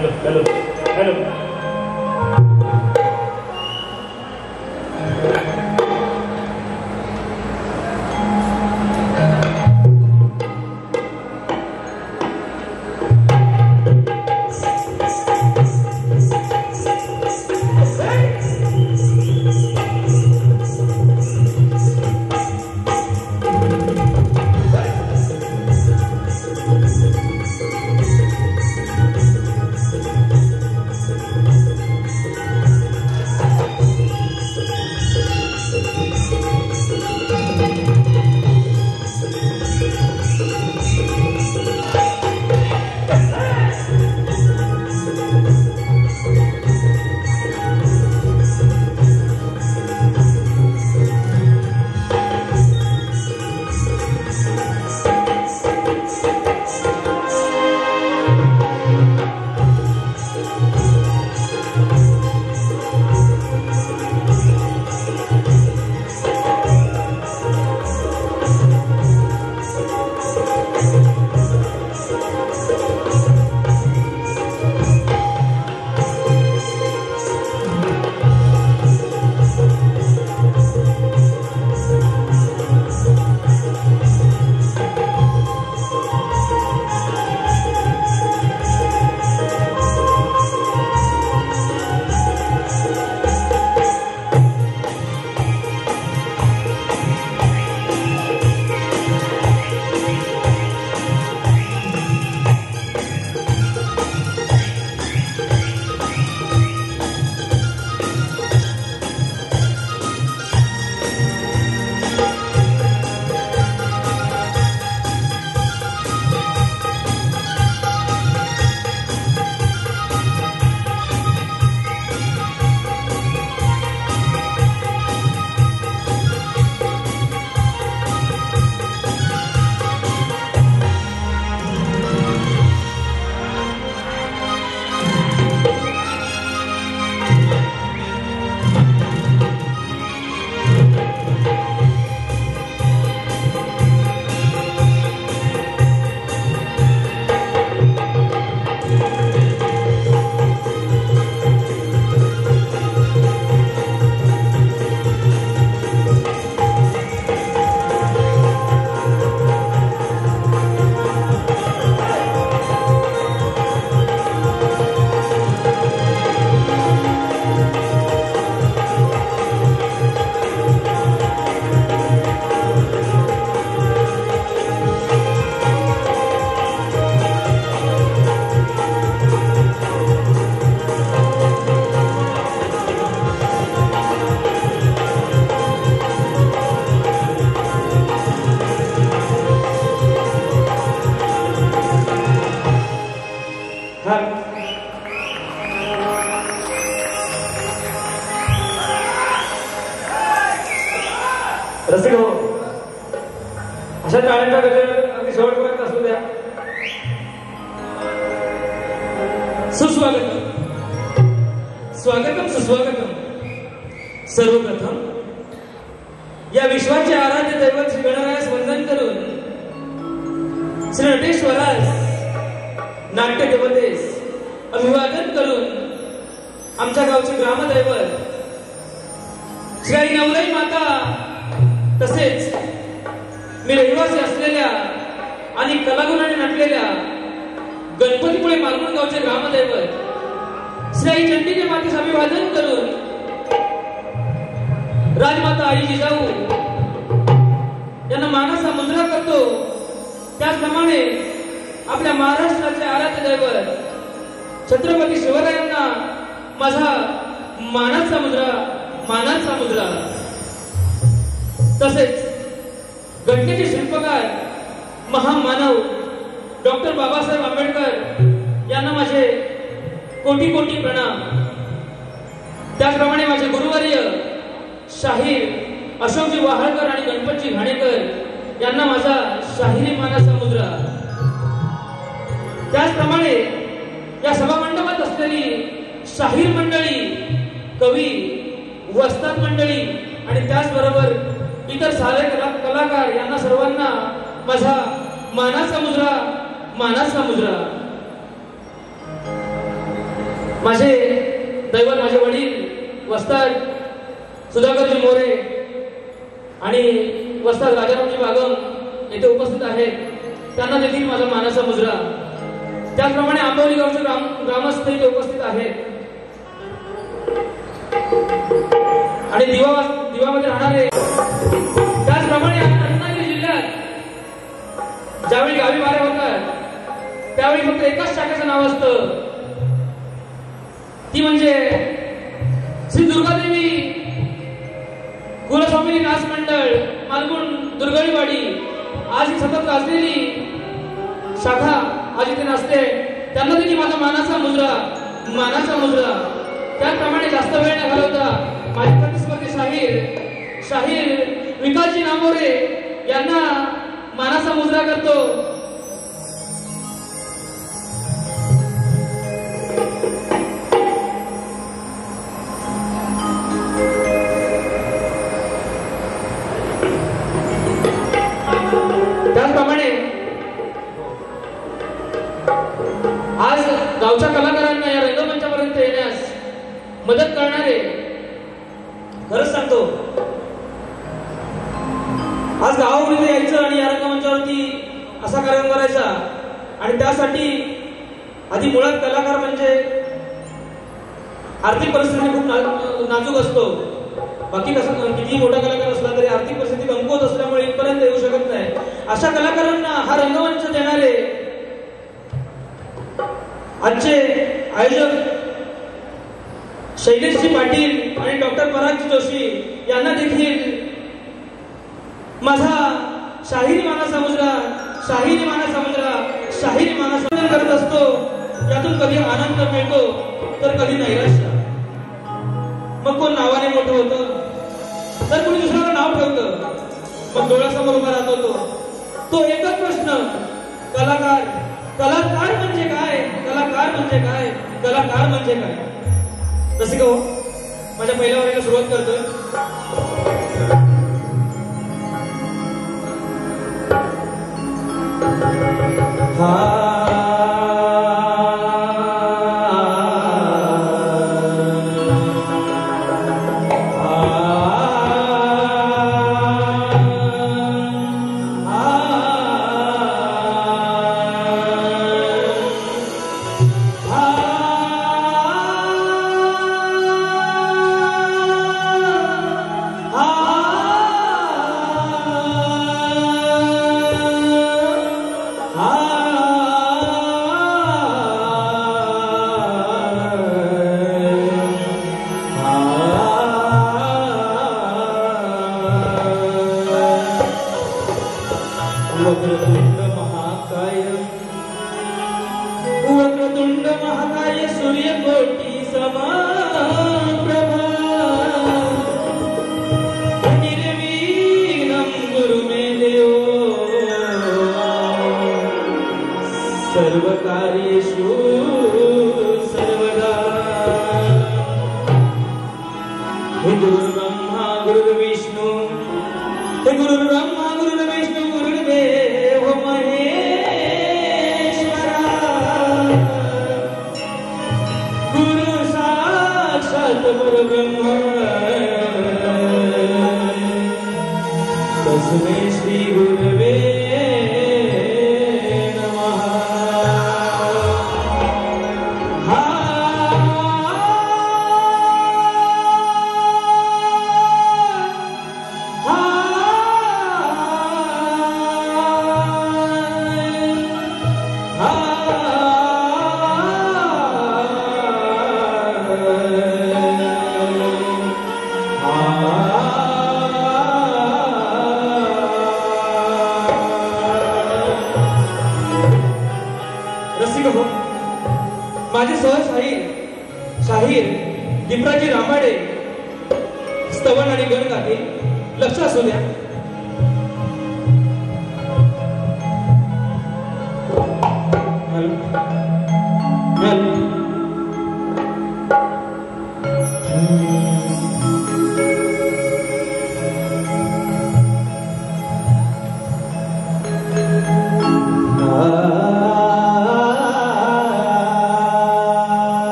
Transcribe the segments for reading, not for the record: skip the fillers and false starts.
Hello hello रसिक हो, अशा टाळ्यांचा गजर अगदी शेवटपर्यंत असू द्या. सुस्वागतम, स्वागतम सुस्वागतम. सर्वप्रथम या विश्वाचे आराध्य दैवत श्री गणरायास वंदन करून श्री नटेश्वरास नाट्य देवतेस अभिवादन करून आमच्या गावचे ग्रामदैवत श्री आई नवलाई माता तसेच मी रहिवासी असलेल्या आणि कलागुणाने नटलेल्या गणपतीपुळे मालवण गावचे ग्रामदैवत श्री आई चंडीच्या मातेस अभिवादन करून राजमाता आई जिजाऊ यांना मानाचा मुजरा करतो. त्याचप्रमाणे आपल्या महाराष्ट्राचे आराध्य दैवत छत्रपती शिवरायांना माझा मानाचा मुजरा. तसेच घटनेचे शिल्पकार महामानव डॉक्टर बाबासाहेब आंबेडकर यांना माझे कोटी कोटी प्रणाम. त्याचप्रमाणे माझे गुरुवर्य शाहीर अशोकजी वाहळकर आणि गणपतजी घाणेकर यांना माझा शाहिरी मानाचा मुद्रा. त्याचप्रमाणे या सभामंडपात असलेली शाहीर मंडळी, कवी, वस्ताद मंडळी आणि त्याचबरोबर इतर सारे कलाकार यांना सर्वांना माझा मानाचा मुजरा. माझे दैवत माझे वडील वस्ताद सुधाकरजी मोरे आणि वस्ताद राजारामजी बागम येथे उपस्थित आहेत. त्यांना देखील माझा मानाचा मुजरा. त्याचप्रमाणे आंबवली गावचे ग्रामस्थ इथे उपस्थित आहेत आणि दिवामध्ये राहणारे. त्याचप्रमाणे रत्नागिरी जिल्ह्यात ज्यावेळी गावी वारे होतात त्यावेळी फक्त एकाच शाखेचं नाव असतं, ती म्हणजे श्री दुर्गादेवी कुलस्वामिनी नाच मंडळ मालगुण दुर्गळीवाडी. आज ही सतत गाजलेली शाखा आज इथे नसते. त्यांना देखील माझा मानाचा मुजरा. त्याचप्रमाणे जास्त वेळ न घालवता माझे प्रतिस्पर्धी शाहीर विकासजी नामोरे यांना मानाचा मुजरा करतो. त्याचप्रमाणे आज गावच्या कलाकारांना या रंगमंचापर्यंत येण्यास मदत करणारे, खरंच सांगतो, आज गावामध्ये यायचं आणि या रंगमंचावरती असा कार्यक्रम करायचा. आणि त्यासाठी आधी मुळात कलाकार म्हणजे आर्थिक परिस्थिती खूप नाजूक असतो. बाकी कसं किती मोठा कलाकार असला तरी आर्थिक परिस्थिती कमकुवत असल्यामुळे इथपर्यंत येऊ शकत नाही. अशा कलाकारांना हा रंगमंच देणारे आजचे आयोजक शैलेशजी पाटील आणि डॉक्टर परागजी जोशी यांना देखील माझा शाहिरी मानाचा मुजरा करत असतो. यातून कधी आनंद मिळतो तर कधी नैराश्य. मग कोण नावाने मोठं होतं तर कोणी दुसऱ्याला नाव ठेवतं. मग डोळ्यासमोर उभा राहतो तो एकच प्रश्न, कलाकार म्हणजे काय? तसे का हो, माझ्या पहिल्या वर्गाला सुरुवात करतोय. वक्रतुंड महाकाय सूर्यकोटी समप्रभा निर्विघ्नं कुरु मे देव सर्वकार्येषु सर्वदा. हे गुरुर्ब्रह्मा गुरुर्विष्णू हे गुरुर्ब्रह्मा गुरुर्विष्णू गुरुर्देव महेश्वरा गुरु साक्षात् परब्रह्म तस्मै श्री गुरवे नमः. माझे शाहीर दिपराजी रामाडे स्तवन आणि गण गाते. लक्ष असू द्या.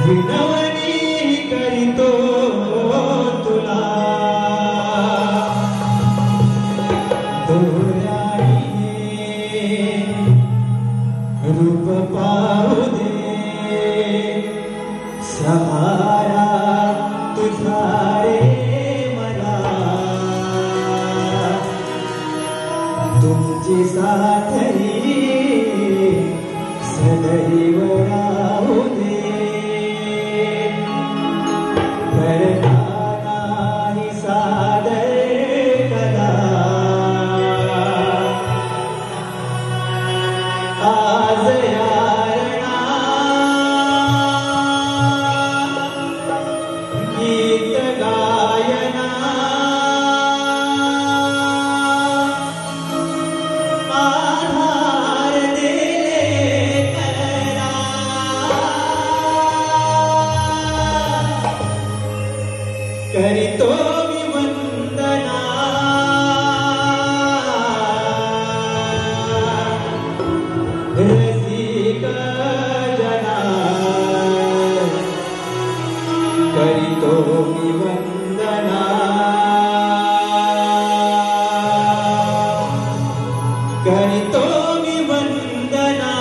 विनवणी करीतो तुला दोऱ्याने रूप पाहू दे सहारा तुझा रे मला तुमची साथही सदैव राहू दे करता नाही सादर कदा आज यारणा गीत गायना आधार दिले करा करीतो मी वंदना रसिक जना करीतो मी वंदना करीतो मी वंदना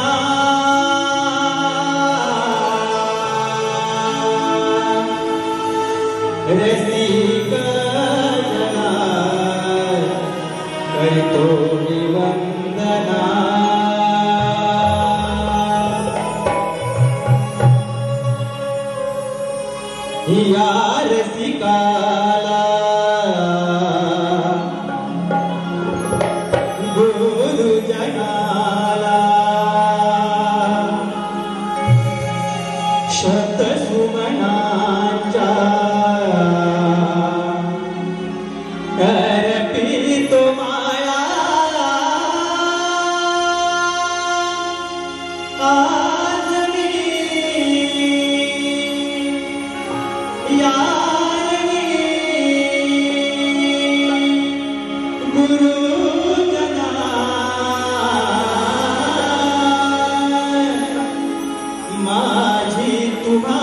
रसिक जना करीतो मी वंदना या रसिकाला गुरु जनाला शत सुमनांच्या अर्पितो माया गुरुजना माझी तुम्हा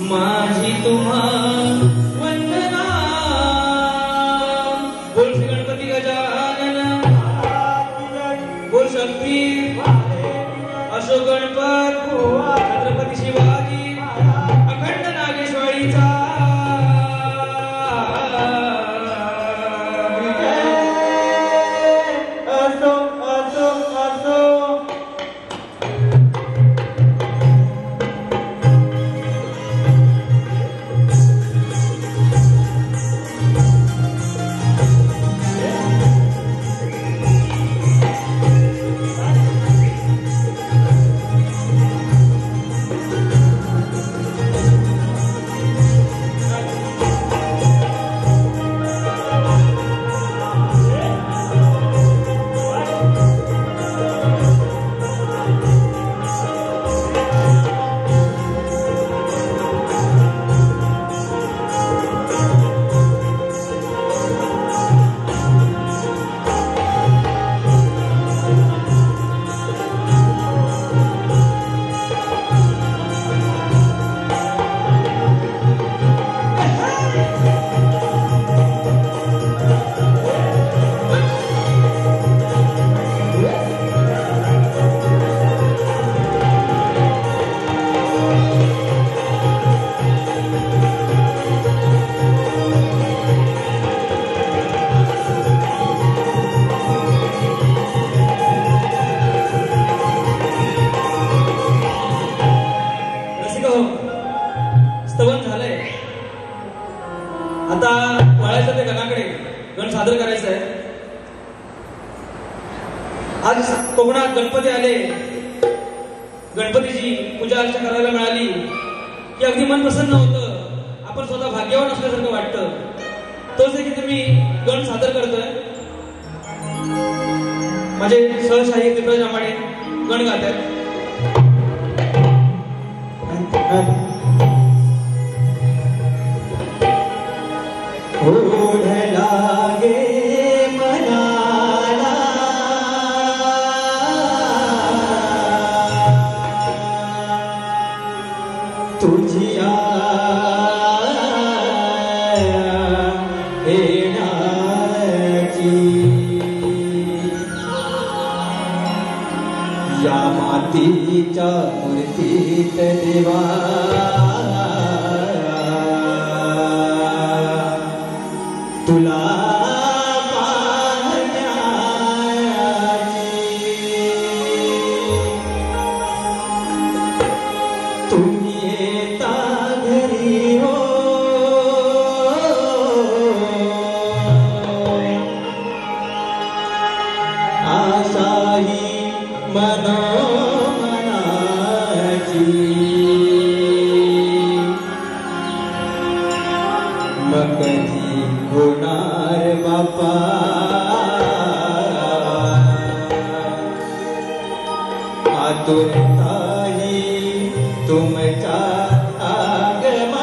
माझी तुम्हा वंदना. बोल श्री गणपती गजानन, बोल शक्ती अशोक गणपत छत्रपती शिवाजी अखंड नागेश्वरीचा. असो असो असो. स्तवन झालंय. आता वळायचं ते गणाकडे. गण सादर करायचं आहे. आज कोकणात गणपती आले, गणपतीची पूजा अर्चा करायला मिळाली की अगदी मन प्रसन्न होतं. आपण स्वतः भाग्यवान असल्यासारखं वाटतं. तोच देखील तुम्ही गण सादर करतोय. माझे सहशाही दिग्गज आमाडे गण गात आहेत. ओढ लागे मनाला तुझिया येण्याची. या मातीच्या मूर्तीत देवा तुला तुम्ही येता घरी हो. आशाही मनोमनाची मग कधी होणार बापा आतुरताही तुमच्या आगमनाची.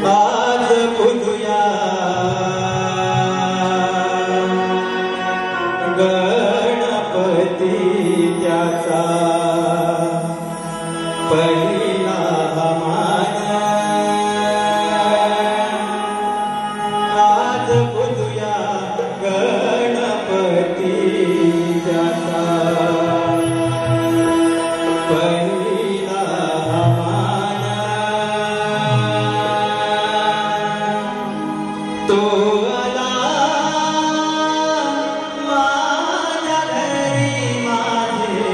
आज पुजूया गणपती त्याचा पहिला मान. आज पुजूया गणपती त्याचा पहिला मान. तो आला माझ्या घरी माझे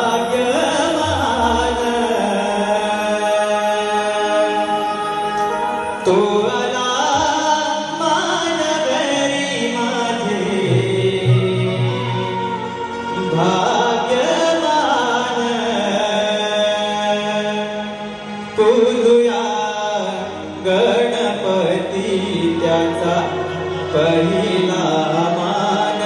भाग्यवान. तो आला माझ्या घरी माझे भाग्यवान. पूजूया गणपती त्याचा पहिला मान.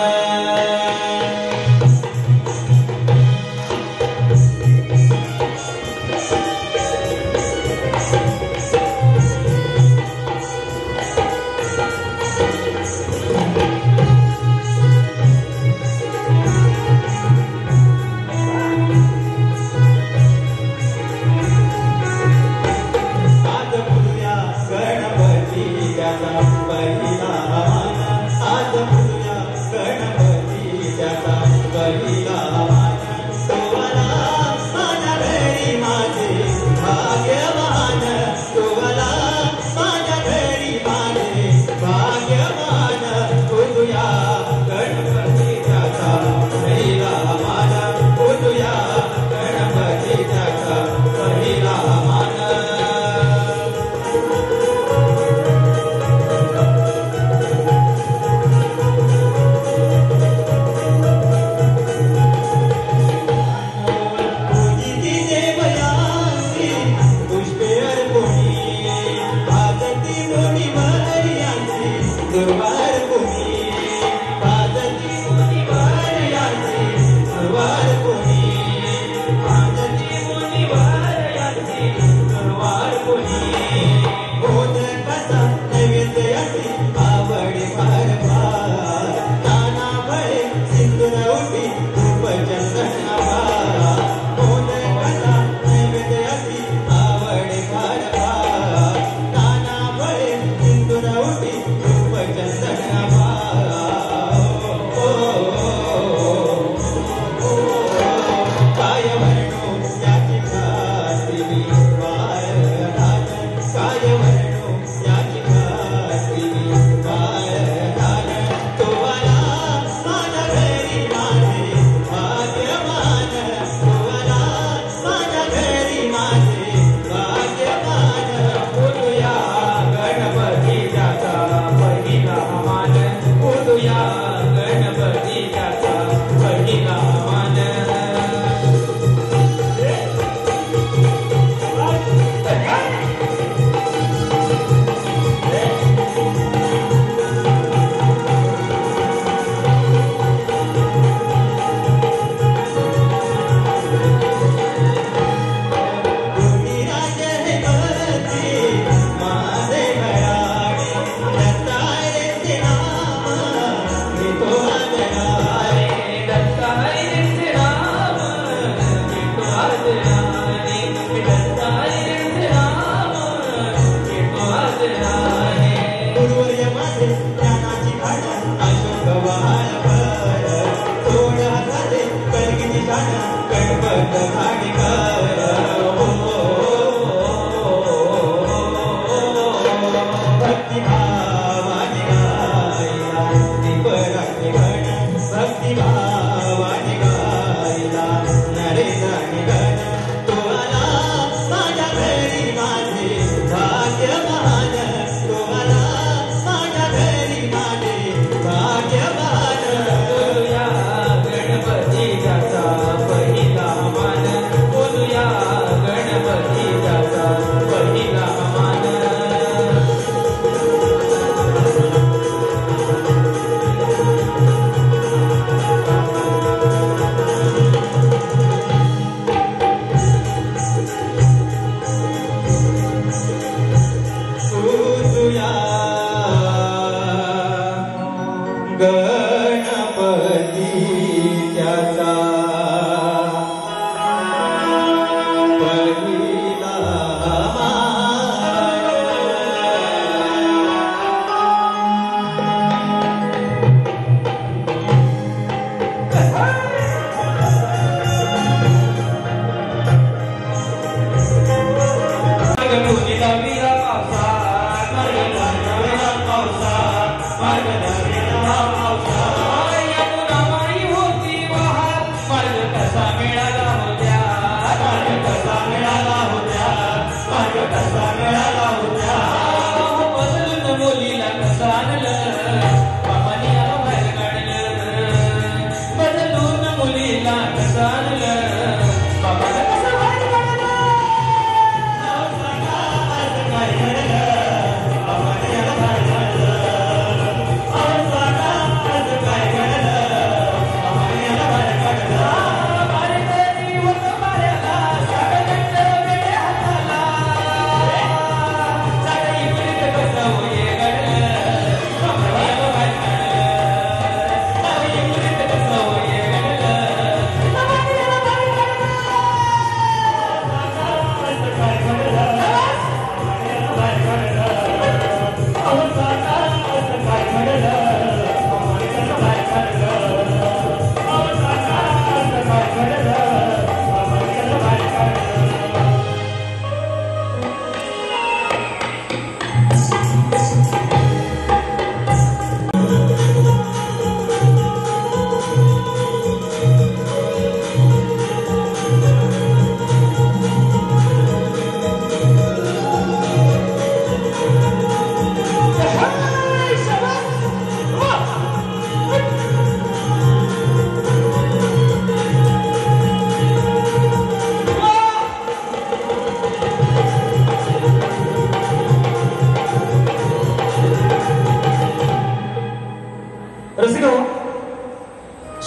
Oh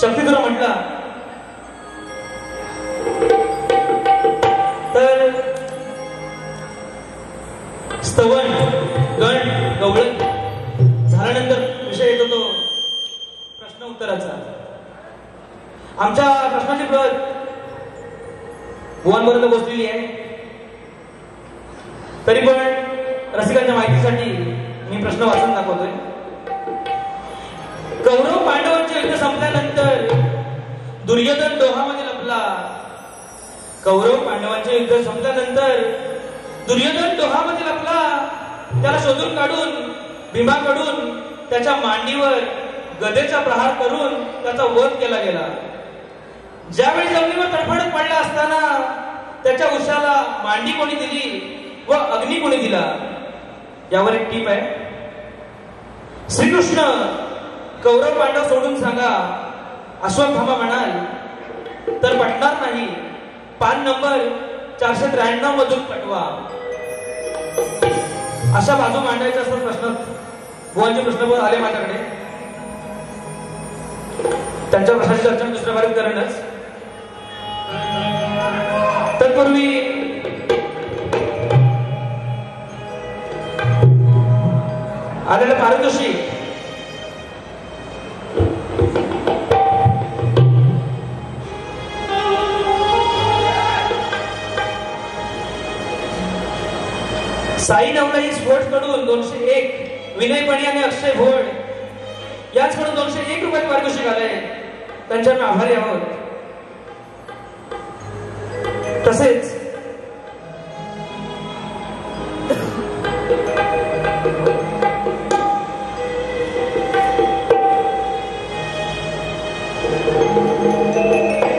शक्ती तुला म्हटला तर स्तवन गण गवळ झाल्यानंतर विषय येतो तो प्रश्न उत्तराचा. आमच्या प्रश्नाची प्रत भुवनपर्यंत पोहोचलेली आहे. तरी पण रसिकांच्या माहितीसाठी मी प्रश्न वाचून दाखवतोय. कौरव पांडवांचे युद्ध संपल्यानंतर दुर्योधन डोहामध्ये लपला. कौरव पांडवांचे युद्ध संपल्यानंतर दुर्योधन डोहामध्ये लपला. त्याला शोधून काढून भीमाकडून त्याच्या मांडीवर गदेचा प्रहार करून त्याचा वध केला गेला. ज्यावेळी जमिनीवर तडफडत पडला असताना त्याच्या उशाला मांडी कोणी दिली व अग्नी कोणी दिला यावर एक टीप आहे. श्रीकृष्ण कौरव पांडव सोडून सांगा. अश्वत्थामा म्हणाल तर पटणार नाही. पान नंबर 493 मधून पटवा. अशा बाजू मांडायच्या असतात प्रश्न. भुवनचे प्रश्न आले माझ्याकडे. त्यांच्या प्रश्नाची चर्चा दुसऱ्या बारीत करणच. तत्पूर्वी आलेलं पारितोषिक साई नवलाई स्पोर्ट्स कडून 201, विनय पणी आणि अक्षय भोड याचकडून 201 रुपये पारितोषिक आले. त्यांच्या मी आभारी आहोत. तसेच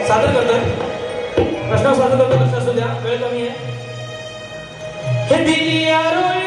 सादर करतोय प्रश्न सादर करतो. लक्ष असू द्या, वेळ कमी आहे. हे दिली आरोळी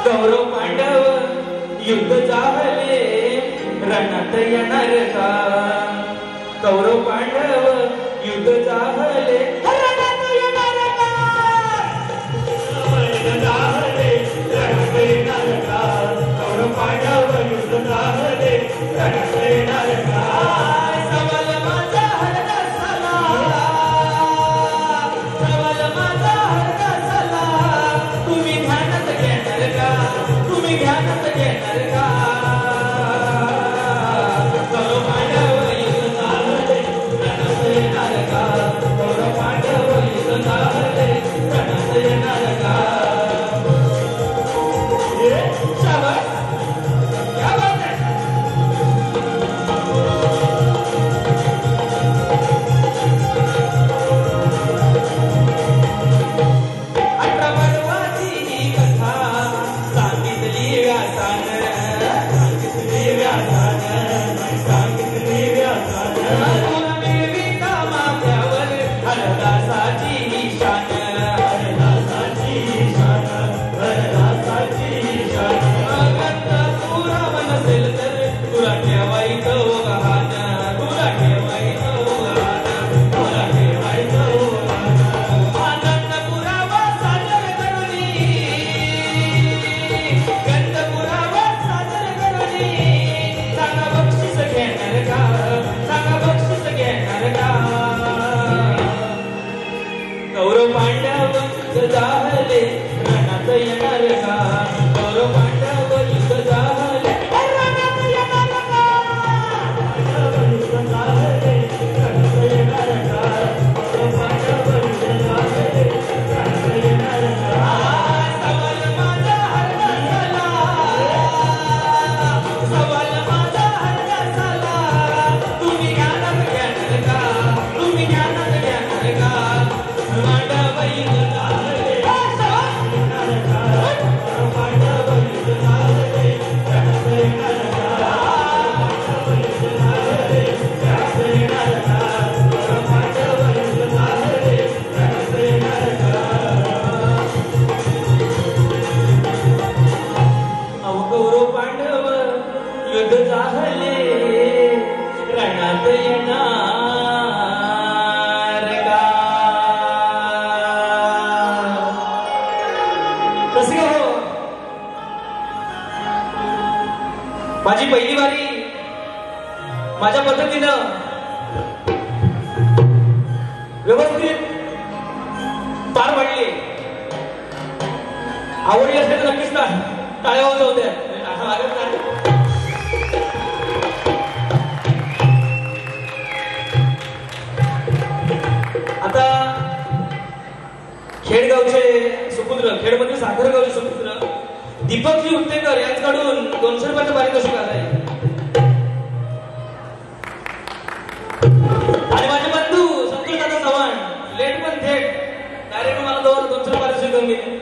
कौरव पांडव युद्ध झाले रणात येणार का. कौरव पांडव युद्ध झाले रणात येणार का. रणात येणार का. कौरव पांडव युद्ध झाले रणात येणार का. सवाल माझा हरदा झाला. सवाल माझा हरदा झाला. तुम्ही ध्यानात घेणार का. तुम्ही ध्यानात घेणार का. कौरव पांडव युद्ध झाले रणात येणार का. कौरव पांडव युद्ध झाले रणात येणार का. शाबास, क्या बात है. कौरव पांडव युद्ध झाले रणात येणार का. कौरव पांडव युद्ध झाले रणात येणार का. युद्ध झाले रणात येणार का. कौरव पांडव युद्ध झाले रणात येणार का. सवाल माझा हरदा झाला. सवाल माझा हरदा झाला. तुम्ही ज्ञानात घेणार का. तुम्ही ज्ञानात घेणार का. पांडव युद्ध झाले माझी पहिली वारी माझ्या पद्धतीनं व्यवस्थित पार पडली. आवडली असेल तर नक्कीच टाळ्या वाजवत्या. आता खेडगावचे सुपुत्र, खेडमध्ये साखरगावचे सुपुत्र दीपकजी उत्तेकर यांच्याकडून 200 रुपयाचं पारितोषिक आलंय. आणि माझे बंधू संतोष दादा चव्हाण लेट पण थेट डायरेक्ट मला 200 पारितोषिक देऊन गेले.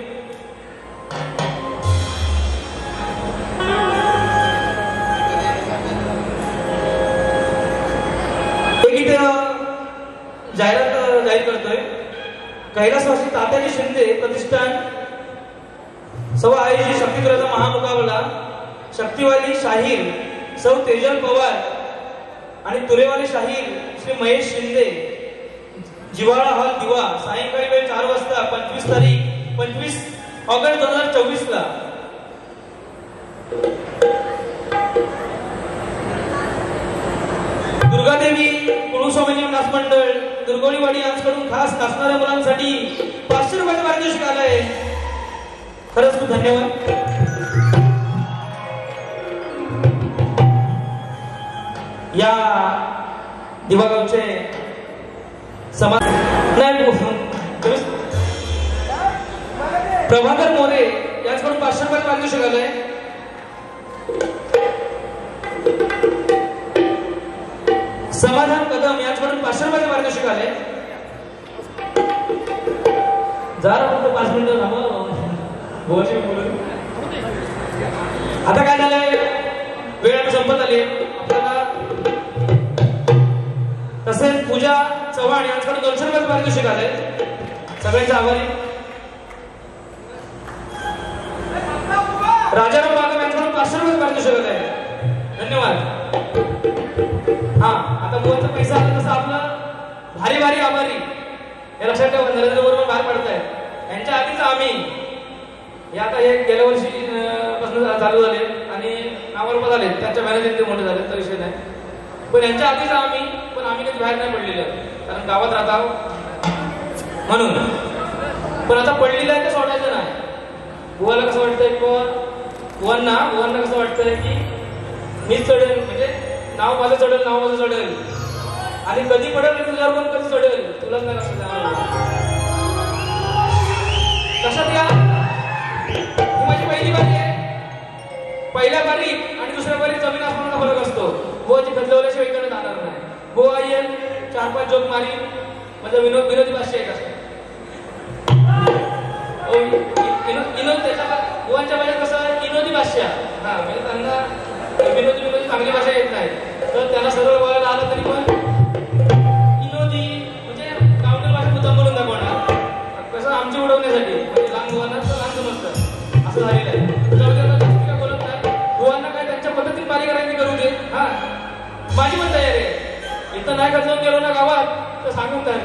जाहिरात जाहीर करतोय. कैलासवासी तात्याजी शिंदे प्रतिष्ठान सौ आयोजित शक्तिग्रहाचा महामुकाबला शक्तिवाली शाहीर सौ तेजल पवार आणि तुरेवाले शाहीर श्री महेश शिंदे जिवाळा हॉल दिवा सायंकाळी वेळ 4 वाजता 25 तारीख 25 ऑगस्ट 2024 ला. दुर्गादेवी कुळस्वामीजी नाच मंडळ दुर्गोळीवाडी यांच्याकडून खास नाचणाऱ्या मुलांसाठी 500 रुपयाचं पारितोषिक आलंय. खरंच खूप धन्यवाद. या दिवागावचे समाज प्रभाकर मोरे यांच्याकडून 500 रुपयाचं पारितोषिक आलंय. समाधान कदम यांच्याकडून 500 रुपयाचं पारितोषिक आले. जरा फक्त 5 मिनिटं थांबा. आता काय झालंय, वेळ आता संपत आली आपल्याला. तसेच पूजा चव्हाण यांच्याकडून 200 रुपयाचं पारितोषिक आले. सगळ्यांचे आभारी. राजाराम बागम यांच्याकडून 500 रुपयाचं पारितोषिक आले. धन्यवाद. हा आता बुवांचा पैसा आला तसं आपलं भारी भारी आभारी. हे लक्षात ठेवा. नरेंद्र बरोबर बाहेर पडताय यांच्या आधीच आम्ही हे आता हे गेल्या वर्षी पासून चालू झाले आणि नावावर आले. त्यांच्या मॅनेजर मोठे झाले तर विषय नाही. पण यांच्या आधीच आम्ही कधी बाहेर नाही पडलेलं कारण गावात राहत आहोत म्हणून. पण आता पडलेलं आहे ते सोडायचं नाही. बुवाला कसं वाटतंय किंवा बुवांना कसं वाटतंय की मीच चढेल म्हणजे नाव माझं चढेल नाव माझं चढेल आणि कधी पडेल तुझ्यावर पण कधी चढेल तुलाच नाही लक्षात द्यावं. लक्षात घ्या ही माझी पहिली बारी आहे. पहिल्या बारीत आणि दुसऱ्या बारीत जमीन आसमानाचा फरक असतो. बुवाची बदलवल्याशिवाय इकडे जाणार नाही. बुवा येईल 4-5 जोक मारी म्हणजे विनोदी भाष्य एक असतं. बुवांच्या भाषेत कसं विनोदी भाष्य. हा म्हणजे त्यांना विनोदी चांगली भाषा येत नाही तर त्यांना सरळ बोलायला आलं तरी पण विनोदी म्हणजे गावठी भाषा मुद्दाम बोलून दाखवणार. कसं आमची उडवण्यासाठी म्हणजे लहान बुवांना तर लहान समजतं असं झालेलं आहे. काय बोलत नाही. बुवांना काय त्यांच्या पद्धतीने पारी करायची करू दे. हा माझी पण तयारी आहे. इथं नाही खर्च गेलो ना गावात तर सांगून काय